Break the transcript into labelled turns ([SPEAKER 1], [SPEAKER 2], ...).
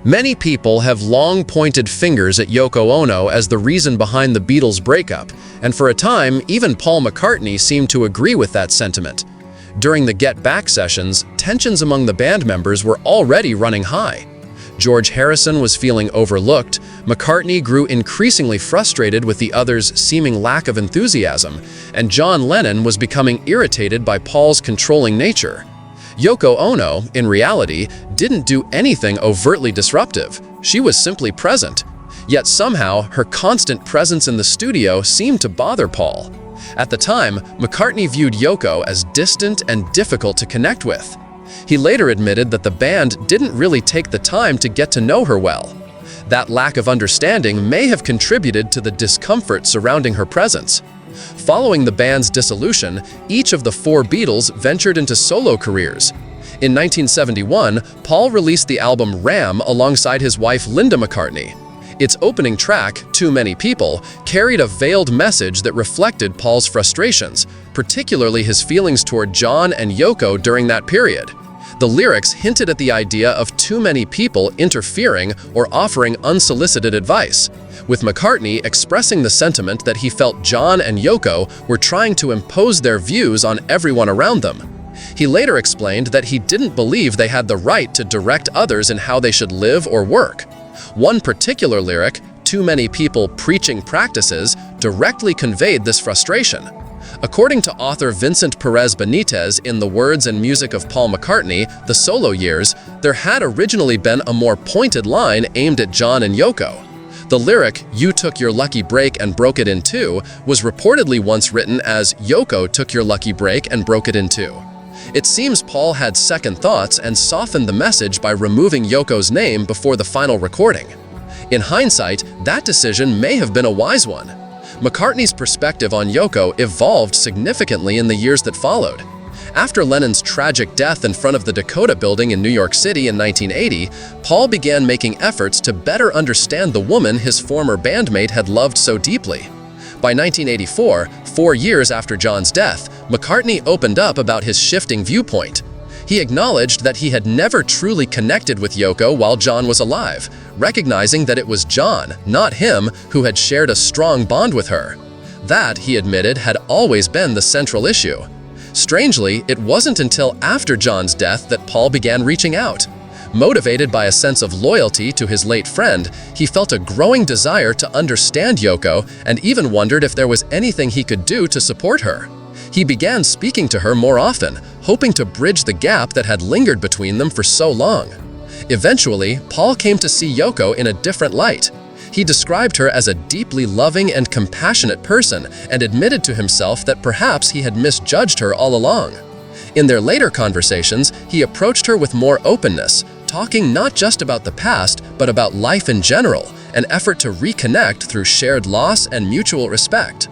[SPEAKER 1] Many people have long pointed fingers at Yoko Ono as the reason behind the Beatles' breakup, and for a time, even Paul McCartney seemed to agree with that sentiment. During the Get Back sessions, tensions among the band members were already running high. George Harrison was feeling overlooked, McCartney grew increasingly frustrated with the others' seeming lack of enthusiasm, and John Lennon was becoming irritated by Paul's controlling nature. Yoko Ono, in reality, didn't do anything overtly disruptive. She was simply present. Yet somehow, her constant presence in the studio seemed to bother Paul. At the time, McCartney viewed Yoko as distant and difficult to connect with. He later admitted that the band didn't really take the time to get to know her well. That lack of understanding may have contributed to the discomfort surrounding her presence. Following the band's dissolution, each of the four Beatles ventured into solo careers. In 1971, Paul released the album Ram alongside his wife Linda McCartney. Its opening track, Too Many People, carried a veiled message that reflected Paul's frustrations, particularly his feelings toward John and Yoko during that period. The lyrics hinted at the idea of too many people interfering or offering unsolicited advice, with McCartney expressing the sentiment that he felt John and Yoko were trying to impose their views on everyone around them. He later explained that he didn't believe they had the right to direct others in how they should live or work. One particular lyric, Too Many People Preaching Practices, directly conveyed this frustration. According to author Vincent Perez Benitez in The Words and Music of Paul McCartney, The Solo Years, there had originally been a more pointed line aimed at John and Yoko. The lyric, You took your lucky break and broke it in two, was reportedly once written as Yoko took your lucky break and broke it in two. It seems Paul had second thoughts and softened the message by removing Yoko's name before the final recording. In hindsight, that decision may have been a wise one. McCartney's perspective on Yoko evolved significantly in the years that followed. After Lennon's tragic death in front of the Dakota Building in New York City in 1980, Paul began making efforts to better understand the woman his former bandmate had loved so deeply. By 1984, 4 years after John's death, McCartney opened up about his shifting viewpoint. He acknowledged that he had never truly connected with Yoko while John was alive, recognizing that it was John, not him, who had shared a strong bond with her. That, he admitted, had always been the central issue. Strangely, it wasn't until after John's death that Paul began reaching out. Motivated by a sense of loyalty to his late friend, he felt a growing desire to understand Yoko and even wondered if there was anything he could do to support her. He began speaking to her more often, hoping to bridge the gap that had lingered between them for so long. Eventually, Paul came to see Yoko in a different light. He described her as a deeply loving and compassionate person and admitted to himself that perhaps he had misjudged her all along. In their later conversations, he approached her with more openness, talking not just about the past, but about life in general, an effort to reconnect through shared loss and mutual respect.